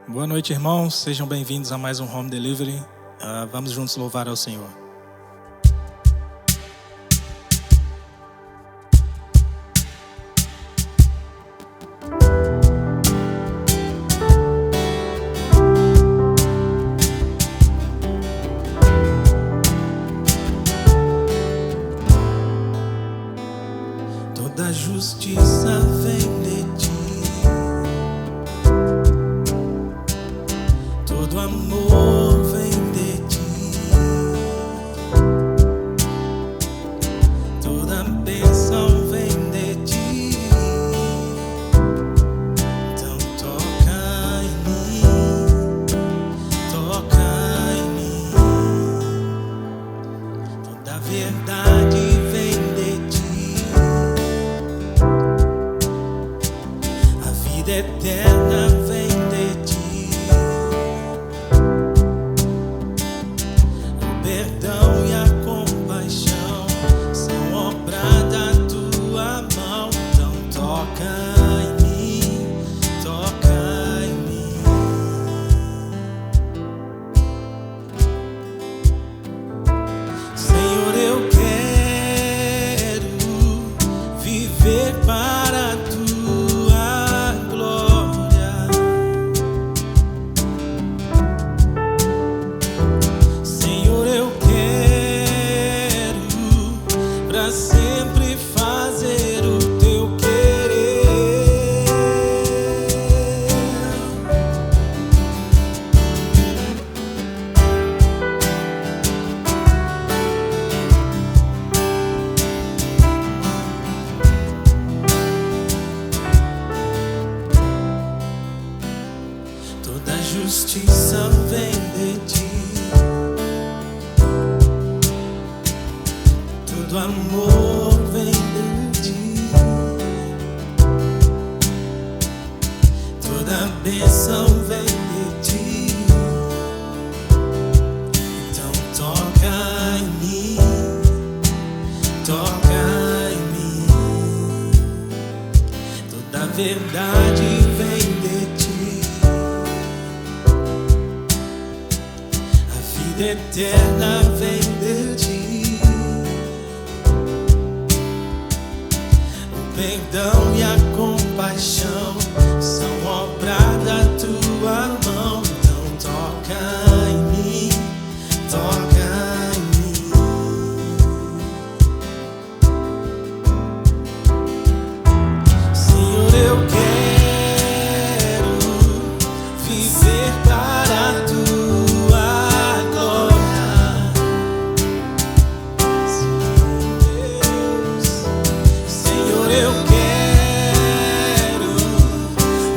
Boa noite, irmãos. Sejam bem-vindos a mais um Home Delivery. Vamos juntos louvar ao Senhor. Toda justiça vem de ti, todo amor vem de ti, toda bênção vem de ti. Então toca em mim, toca em mim. Toda verdade vem de ti, a vida eterna vem de ti. O perdão e a compaixão são obra da tua mão. Então toca em mim, toca em mim. Senhor, eu quero viver para a tua glória. Senhor, eu quero para sempre fazer o teu querer. Toda justiça vem de ti, todo amor vem de ti, toda bênção vem de ti. Então toca em mim, toca em mim. Toda verdade vem de ti, a vida eterna vem de ti. O perdão e a compaixão são obra da tua mão. Então toca em mim, toca em mim. Senhor, eu quero viver para a tua glória. Sim, Deus. Senhor, eu quero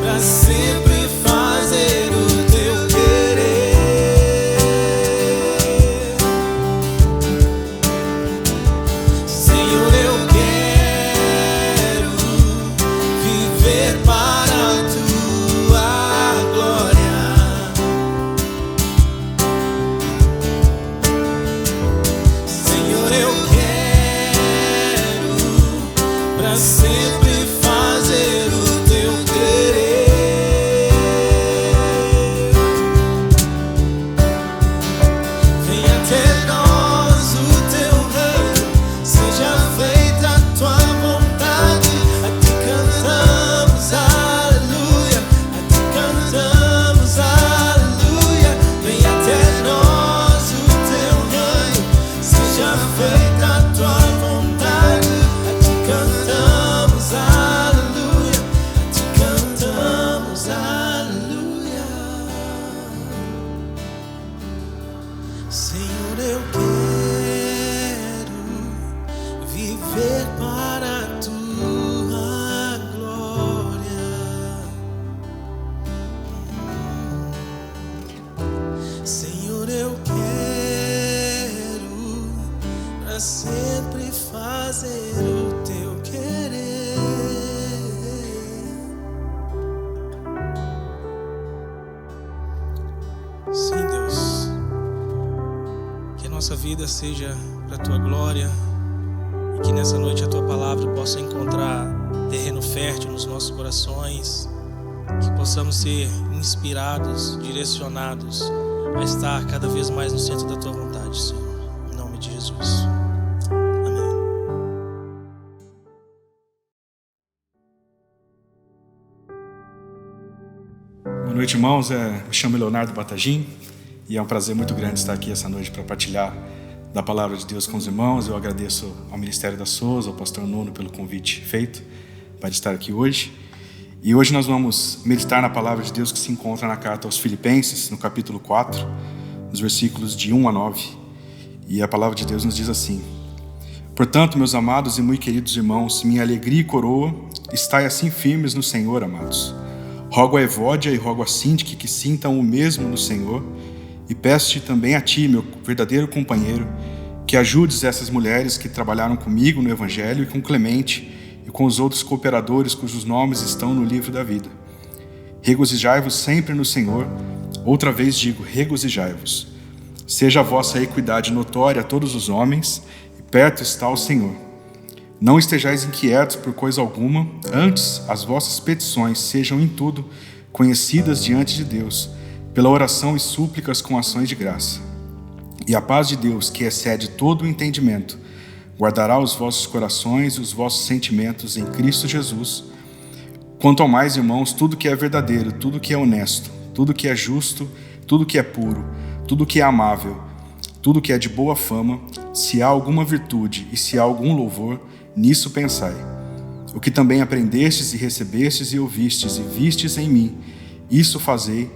para sempre fazer o teu querer. Senhor, eu quero viver para a tua glória. Senhor, eu quero para sempre fazer o teu querer. Venha até nós o teu reino, seja feita a tua vontade. A ti cantamos aleluia, a ti cantamos aleluia. Venha até nós o teu reino, seja feita a tua vontade. A ti cantamos aleluia, a ti cantamos aleluia. Senhor, eu quero viver para a tua glória. Senhor, eu quero para sempre fazer o teu querer. Sim, Deus, que a nossa vida seja para a tua glória e que nessa noite a tua palavra possa encontrar terreno fértil nos nossos corações que possamos ser inspirados, direcionados a estar cada vez mais no centro da Tua vontade, Senhor. Em nome de Jesus. Amém. Boa noite, irmãos. Me chamo Leonardo Batagim e é um prazer muito grande estar aqui essa noite para partilhar da palavra de Deus com os irmãos. Eu agradeço ao Ministério da Souza, ao pastor Nuno, pelo convite feito para estar aqui hoje. E hoje nós vamos meditar na palavra de Deus que se encontra na carta aos Filipenses, no capítulo 4, nos versículos de 1 a 9. E a palavra de Deus nos diz assim: Portanto, meus amados e muito queridos irmãos, minha alegria e coroa, estai assim firmes no Senhor, amados. Rogo a Evódia e rogo a Síntique que sintam o mesmo no Senhor, e peço-te também a ti, meu verdadeiro companheiro, que ajudes essas mulheres que trabalharam comigo no Evangelho e com Clemente e com os outros cooperadores cujos nomes estão no livro da vida. Regozijai-vos sempre no Senhor. Outra vez digo, regozijai-vos. Seja a vossa equidade notória a todos os homens, e perto está o Senhor. Não estejais inquietos por coisa alguma, antes as vossas petições sejam em tudo conhecidas diante de Deus, pela oração e súplicas com ações de graça. E a paz de Deus, que excede todo o entendimento, guardará os vossos corações e os vossos sentimentos em Cristo Jesus. Quanto ao mais, irmãos, tudo que é verdadeiro, tudo que é honesto, tudo que é justo, tudo que é puro, tudo que é amável, tudo que é de boa fama, se há alguma virtude e se há algum louvor, nisso pensai. O que também aprendestes e recebestes e ouvistes e vistes em mim, isso fazei,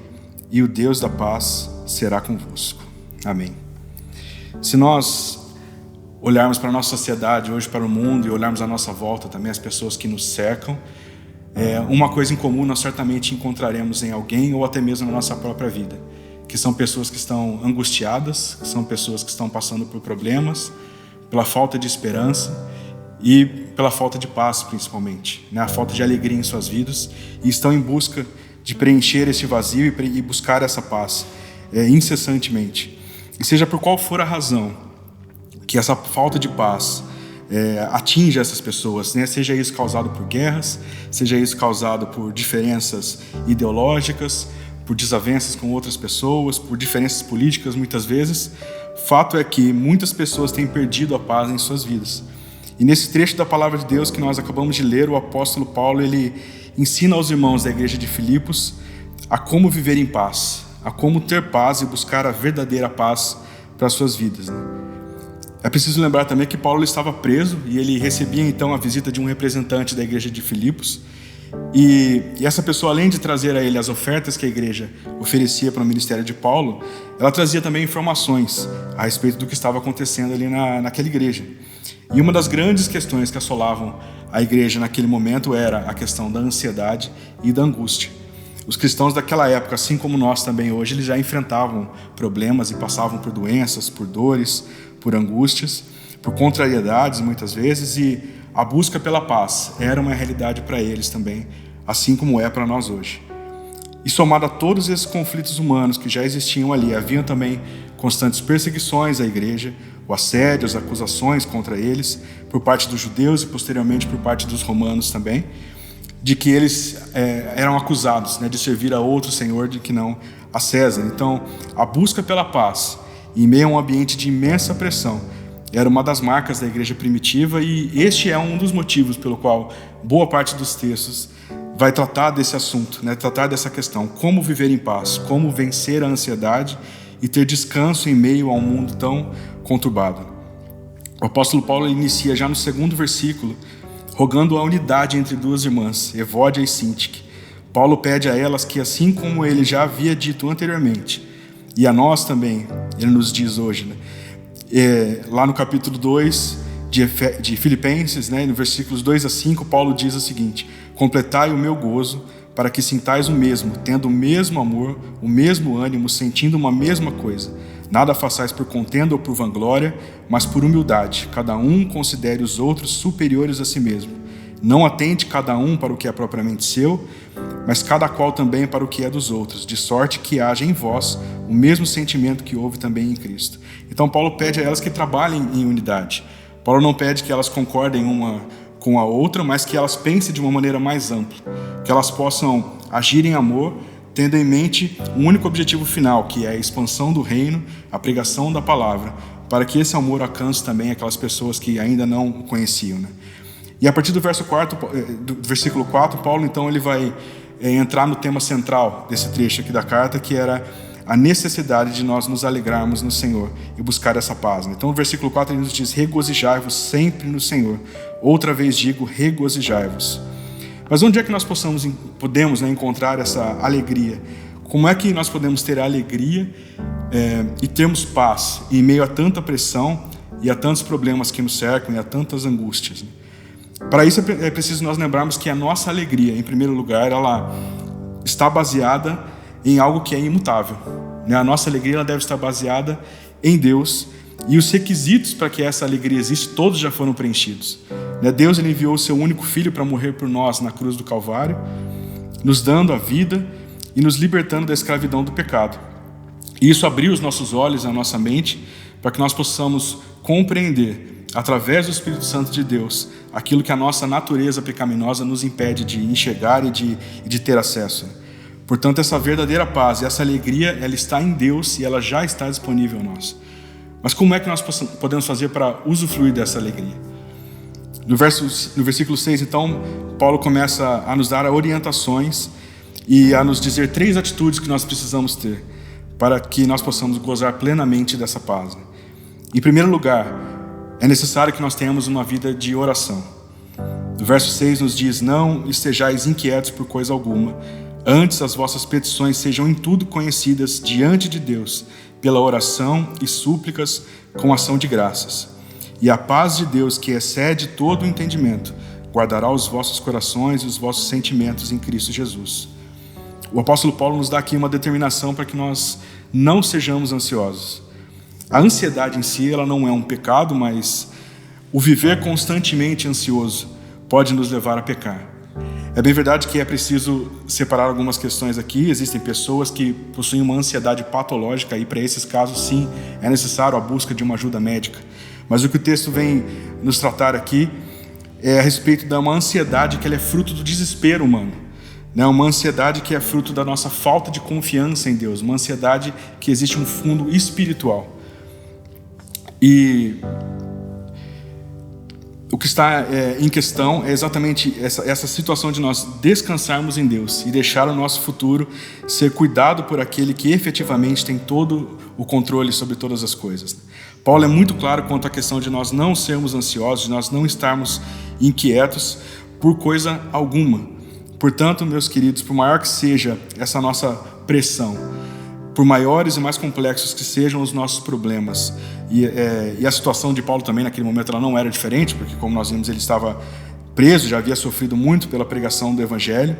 e o Deus da paz será convosco. Amém. Se nós olharmos para a nossa sociedade hoje, para o mundo, e olharmos à nossa volta também, as pessoas que nos cercam, uma coisa em comum nós certamente encontraremos em alguém ou até mesmo na nossa própria vida, que são pessoas que estão angustiadas, que são pessoas que estão passando por problemas, pela falta de esperança e pela falta de paz principalmente, a falta de alegria em suas vidas, e estão em busca de preencher esse vazio e buscar essa paz incessantemente. E seja por qual for a razão que essa falta de paz atinge essas pessoas, seja isso causado por guerras, seja isso causado por diferenças ideológicas, por desavenças com outras pessoas, por diferenças políticas muitas vezes, fato é que muitas pessoas têm perdido a paz em suas vidas. E nesse trecho da palavra de Deus que nós acabamos de ler, o apóstolo Paulo, ele ensina aos irmãos da igreja de Filipos a como viver em paz, a como ter paz e buscar a verdadeira paz para as suas vidas. É preciso lembrar também que Paulo estava preso e ele recebia então a visita de um representante da igreja de Filipos, e essa pessoa, além de trazer a ele as ofertas que a igreja oferecia para o ministério de Paulo, ela trazia também informações a respeito do que estava acontecendo ali naquela igreja. E uma das grandes questões que assolavam a igreja naquele momento era a questão da ansiedade e da angústia. Os cristãos daquela época, assim como nós também hoje, eles já enfrentavam problemas e passavam por doenças, por dores, por angústias, por contrariedades muitas vezes, e a busca pela paz era uma realidade para eles também, assim como é para nós hoje. E somado a todos esses conflitos humanos que já existiam ali, haviam também constantes perseguições à igreja, o assédio, as acusações contra eles, por parte dos judeus e posteriormente por parte dos romanos também, de que eles eram acusados de servir a outro senhor de que não a César. Então, a busca pela paz, em meio a um ambiente de imensa pressão, era uma das marcas da igreja primitiva, e este é um dos motivos pelo qual boa parte dos textos vai tratar desse assunto, tratar dessa questão, como viver em paz, como vencer a ansiedade e ter descanso em meio a um mundo tão conturbado. O apóstolo Paulo inicia já no 2º versículo, rogando a unidade entre duas irmãs, Evódia e Síntique. Paulo pede a elas que, assim como ele já havia dito anteriormente, e a nós também, ele nos diz hoje, lá no capítulo 2 de Filipenses, no versículos 2 a 5, Paulo diz o seguinte: completai o meu gozo, para que sintais o mesmo, tendo o mesmo amor, o mesmo ânimo, sentindo uma mesma coisa. Nada façais por contenda ou por vanglória, mas por humildade. Cada um considere os outros superiores a si mesmo. Não atente cada um para o que é propriamente seu, mas cada qual também para o que é dos outros, de sorte que haja em vós o mesmo sentimento que houve também em Cristo. Então Paulo pede a elas que trabalhem em unidade. Paulo não pede que elas concordem uma com a outra, mas que elas pensem de uma maneira mais ampla, que elas possam agir em amor, tendo em mente um único objetivo final, que é a expansão do reino, a pregação da palavra, para que esse amor alcance também aquelas pessoas que ainda não o conheciam, né? E a partir do versículo 4, Paulo então ele vai entrar no tema central desse trecho aqui da carta, que era a necessidade de nós nos alegrarmos no Senhor e buscar essa paz, né? Então no versículo 4 ele nos diz: regozijai-vos sempre no Senhor. Outra vez digo, regozijai-vos. Mas onde é que nós podemos encontrar essa alegria? Como é que nós podemos ter alegria e termos paz em meio a tanta pressão e a tantos problemas que nos cercam e a tantas angústias, né? Para isso é preciso nós lembrarmos que a nossa alegria, em primeiro lugar, ela está baseada em algo que é imutável, né? A nossa alegria ela deve estar baseada em Deus, e os requisitos para que essa alegria exista, todos já foram preenchidos, né? Deus ele enviou o seu único filho para morrer por nós na cruz do Calvário, nos dando a vida e nos libertando da escravidão do pecado. E isso abriu os nossos olhos, a nossa mente, para que nós possamos compreender, através do Espírito Santo de Deus, aquilo que a nossa natureza pecaminosa nos impede de enxergar e de ter acesso. Portanto, essa verdadeira paz e essa alegria, ela está em Deus e ela já está disponível a nós. Mas como é que nós podemos fazer para usufruir dessa alegria? No versículo 6, então, Paulo começa a nos dar orientações e a nos dizer 3 atitudes que nós precisamos ter para que nós possamos gozar plenamente dessa paz. Em primeiro lugar, é necessário que nós tenhamos uma vida de oração. No verso 6 nos diz: não estejais inquietos por coisa alguma, antes as vossas petições sejam em tudo conhecidas diante de Deus, pela oração e súplicas com ação de graças. E a paz de Deus, que excede todo o entendimento, guardará os vossos corações e os vossos sentimentos em Cristo Jesus. O apóstolo Paulo nos dá aqui uma determinação para que nós não sejamos ansiosos. A ansiedade em si, ela não é um pecado, mas o viver constantemente ansioso pode nos levar a pecar. É bem verdade que é preciso separar algumas questões aqui. Existem pessoas que possuem uma ansiedade patológica e para esses casos, sim, é necessário a busca de uma ajuda médica. Mas o que o texto vem nos tratar aqui é a respeito de uma ansiedade que ela é fruto do desespero humano, né? Uma ansiedade que é fruto da nossa falta de confiança em Deus, uma ansiedade que existe um fundo espiritual. E o que está em questão é exatamente essa situação de nós descansarmos em Deus e deixar o nosso futuro ser cuidado por aquele que efetivamente tem todo o controle sobre todas as coisas. Paulo é muito claro quanto à questão de nós não sermos ansiosos, de nós não estarmos inquietos por coisa alguma. Portanto, meus queridos, por maior que seja essa nossa pressão, por maiores e mais complexos que sejam os nossos problemas, e a situação de Paulo também naquele momento ela não era diferente, porque como nós vimos ele estava preso, já havia sofrido muito pela pregação do Evangelho,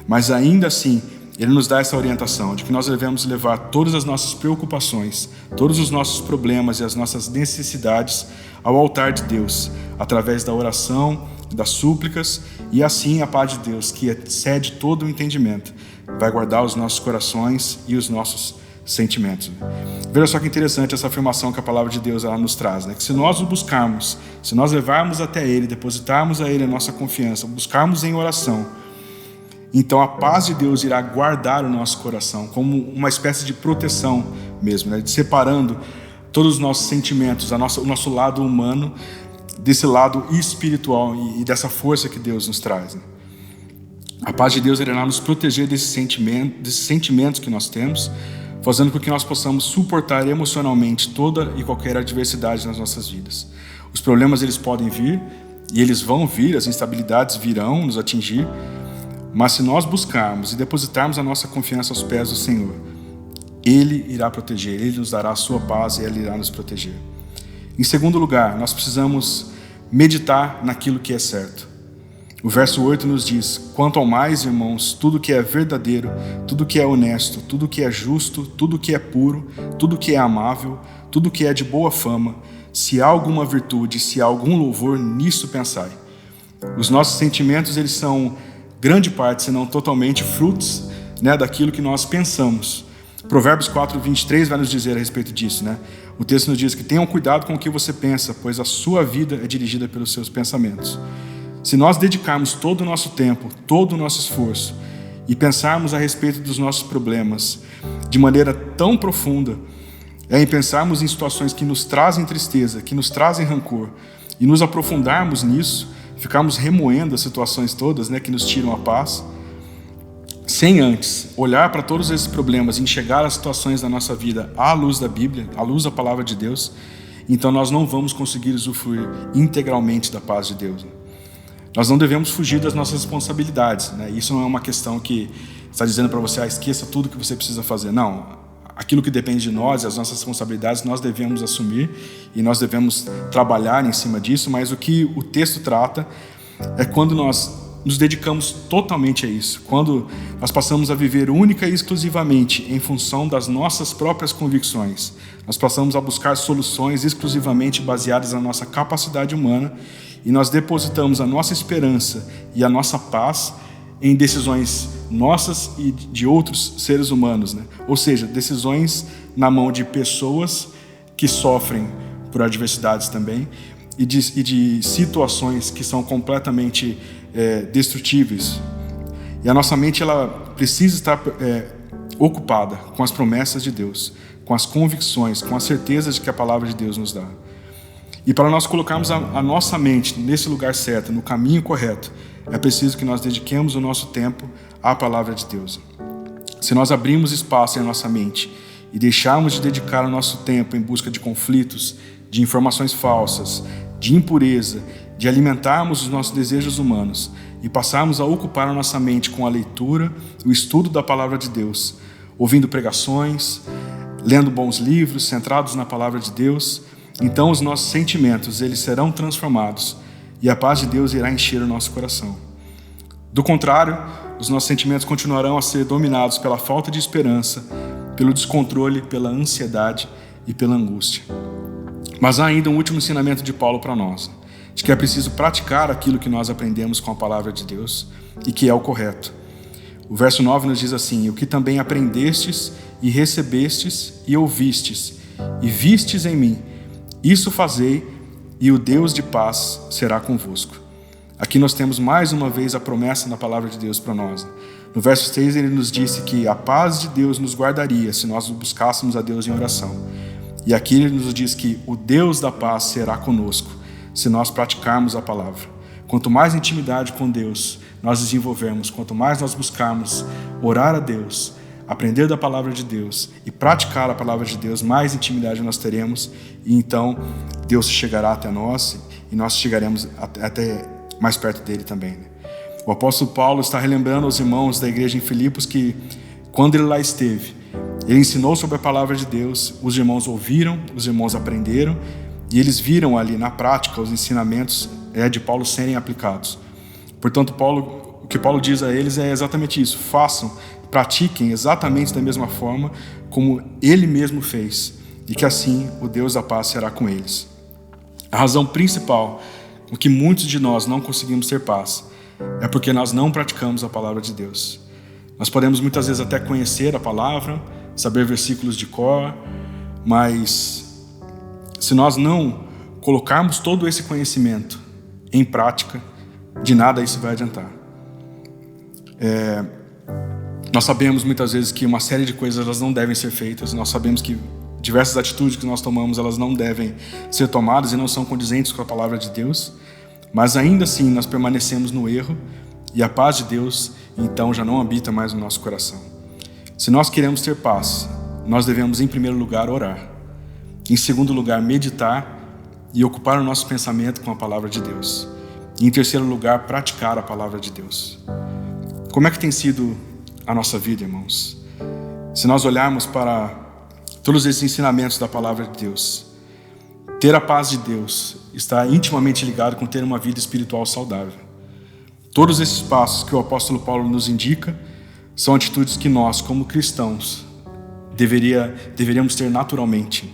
mas ainda assim ele nos dá essa orientação de que nós devemos levar todas as nossas preocupações, todos os nossos problemas e as nossas necessidades ao altar de Deus, através da oração, das súplicas, e assim a paz de Deus, que excede todo o entendimento, vai guardar os nossos corações e os nossos sentimentos. Veja só que interessante essa afirmação que a palavra de Deus ela nos traz, né? Que se nós o buscarmos, se nós levarmos até Ele, depositarmos a Ele a nossa confiança, buscarmos em oração, então a paz de Deus irá guardar o nosso coração como uma espécie de proteção mesmo, né? Separando todos os nossos sentimentos, o nosso lado humano desse lado espiritual e dessa força que Deus nos traz, né? A paz de Deus irá nos proteger desses sentimentos que nós temos, fazendo com que nós possamos suportar emocionalmente toda e qualquer adversidade nas nossas vidas. Os problemas eles podem vir e eles vão vir, as instabilidades virão nos atingir, mas se nós buscarmos e depositarmos a nossa confiança aos pés do Senhor, Ele irá proteger, Ele nos dará a sua paz e Ele irá nos proteger. Em segundo lugar, nós precisamos meditar naquilo que é certo. O verso 8 nos diz: quanto ao mais, irmãos, tudo que é verdadeiro, tudo que é honesto, tudo que é justo, tudo que é puro, tudo que é amável, tudo que é de boa fama, se há alguma virtude, se há algum louvor, nisso pensai. Os nossos sentimentos, eles são grande parte, se não totalmente, frutos, né, daquilo que nós pensamos. Provérbios 4:23 vai nos dizer a respeito disso, né? O texto nos diz que tenham cuidado com o que você pensa, pois a sua vida é dirigida pelos seus pensamentos. Se nós dedicarmos todo o nosso tempo, todo o nosso esforço e pensarmos a respeito dos nossos problemas de maneira tão profunda, é em pensarmos em situações que nos trazem tristeza, que nos trazem rancor, e nos aprofundarmos nisso, ficarmos remoendo as situações todas, que nos tiram a paz, sem antes olhar para todos esses problemas e enxergar as situações da nossa vida à luz da Bíblia, à luz da palavra de Deus, então nós não vamos conseguir usufruir integralmente da paz de Deus. Nós não devemos fugir das nossas responsabilidades. Isso não é uma questão que está dizendo para você, esqueça tudo que você precisa fazer. Não, aquilo que depende de nós, as nossas responsabilidades, nós devemos assumir e nós devemos trabalhar em cima disso, mas o que o texto trata é quando nós nos dedicamos totalmente a isso, quando nós passamos a viver única e exclusivamente em função das nossas próprias convicções, nós passamos a buscar soluções exclusivamente baseadas na nossa capacidade humana e nós depositamos a nossa esperança e a nossa paz em decisões nossas e de outros seres humanos, Ou seja, decisões na mão de pessoas que sofrem por adversidades também e de situações que são completamente destrutíveis. E a nossa mente ela precisa estar ocupada com as promessas de Deus, com as convicções, com a certeza de que a palavra de Deus nos dá. E para nós colocarmos a nossa mente nesse lugar certo, no caminho correto, é preciso que nós dediquemos o nosso tempo à palavra de Deus. Se nós abrirmos espaço em nossa mente e deixarmos de dedicar o nosso tempo em busca de conflitos, de informações falsas, de impureza, de alimentarmos os nossos desejos humanos e passarmos a ocupar a nossa mente com a leitura, o estudo da palavra de Deus, ouvindo pregações, lendo bons livros, centrados na palavra de Deus, então os nossos sentimentos eles serão transformados e a paz de Deus irá encher o nosso coração. Do contrário, os nossos sentimentos continuarão a ser dominados pela falta de esperança, pelo descontrole, pela ansiedade e pela angústia. Mas há ainda um último ensinamento de Paulo para nós, de que é preciso praticar aquilo que nós aprendemos com a palavra de Deus e que é o correto. O verso 9 nos diz assim: o que também aprendestes e recebestes e ouvistes e vistes em mim, isso fazei, e o Deus de paz será convosco. Aqui nós temos mais uma vez a promessa da palavra de Deus para nós. No verso 6 ele nos disse que a paz de Deus nos guardaria se nós buscássemos a Deus em oração. E aqui ele nos diz que o Deus da paz será conosco se nós praticarmos a palavra. Quanto mais intimidade com Deus nós desenvolvermos, quanto mais nós buscarmos orar a Deus, aprender da palavra de Deus e praticar a palavra de Deus, mais intimidade nós teremos e então Deus chegará até nós e nós chegaremos até mais perto dele também. O apóstolo Paulo está relembrando aos irmãos da igreja em Filipos que quando ele lá esteve, ele ensinou sobre a palavra de Deus, os irmãos ouviram, os irmãos aprenderam e eles viram ali na prática os ensinamentos de Paulo serem aplicados. Portanto, o que Paulo diz a eles é exatamente isso: façam, pratiquem exatamente da mesma forma como ele mesmo fez, e que assim o Deus da paz será com eles. A razão principal por que muitos de nós não conseguimos ter paz é porque nós não praticamos a palavra de Deus. Nós podemos muitas vezes até conhecer a palavra, saber versículos de cor, mas se nós não colocarmos todo esse conhecimento em prática, de nada isso vai adiantar. Nós sabemos muitas vezes que uma série de coisas elas não devem ser feitas, nós sabemos que diversas atitudes que nós tomamos elas não devem ser tomadas e não são condizentes com a palavra de Deus, mas ainda assim nós permanecemos no erro e a paz de Deus então já não habita mais no nosso coração. Se nós queremos ter paz, nós devemos em primeiro lugar orar, em segundo lugar meditar e ocupar o nosso pensamento com a palavra de Deus, e em terceiro lugar praticar a palavra de Deus. Como é que tem sido a nossa vida, irmãos? Se nós olharmos para todos esses ensinamentos da palavra de Deus, ter a paz de Deus está intimamente ligado com ter uma vida espiritual saudável. Todos esses passos que o apóstolo Paulo nos indica são atitudes que nós, como cristãos, deveríamos ter naturalmente.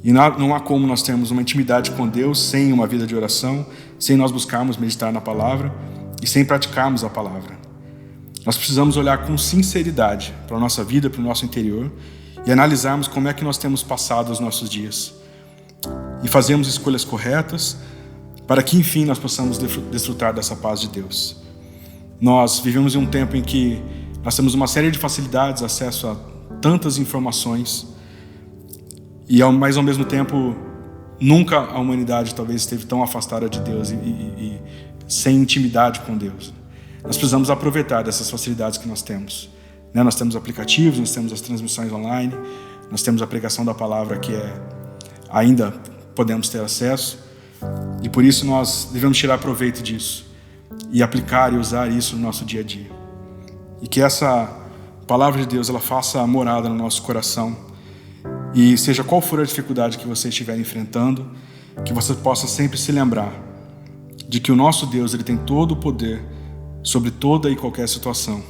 E não há como nós termos uma intimidade com Deus sem uma vida de oração, sem nós buscarmos meditar na palavra e sem praticarmos a palavra. Nós precisamos olhar com sinceridade para a nossa vida, para o nosso interior e analisarmos como é que nós temos passado os nossos dias e fazermos escolhas corretas para que enfim nós possamos desfrutar dessa paz de Deus. Nós vivemos em um tempo em que Nós temos uma série de facilidades, acesso a tantas informações, mas ao mesmo tempo, nunca a humanidade talvez esteve tão afastada de Deus e sem intimidade com Deus. Nós precisamos aproveitar dessas facilidades que nós temos. Nós temos aplicativos, nós temos as transmissões online, nós temos a pregação da palavra que ainda podemos ter acesso, e por isso nós devemos tirar proveito disso e aplicar e usar isso no nosso dia a dia. E que essa palavra de Deus ela faça morada no nosso coração, e seja qual for a dificuldade que você estiver enfrentando, que você possa sempre se lembrar de que o nosso Deus ele tem todo o poder sobre toda e qualquer situação,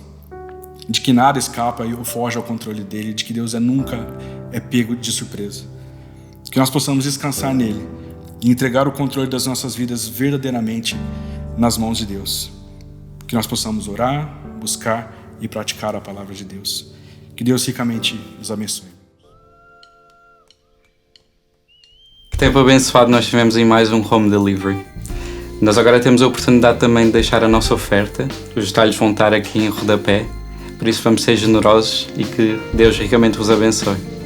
de que nada escapa ou foge ao controle dele, de que Deus nunca é pego de surpresa. Que nós possamos descansar nele e entregar o controle das nossas vidas verdadeiramente nas mãos de Deus. Que nós possamos orar, buscar e praticar a palavra de Deus. Que Deus ricamente nos abençoe. Que tempo abençoado nós tivemos em mais um Home Delivery. Nós agora temos a oportunidade também de deixar a nossa oferta. Os detalhes vão estar aqui em rodapé. Por isso vamos ser generosos e que Deus ricamente vos abençoe.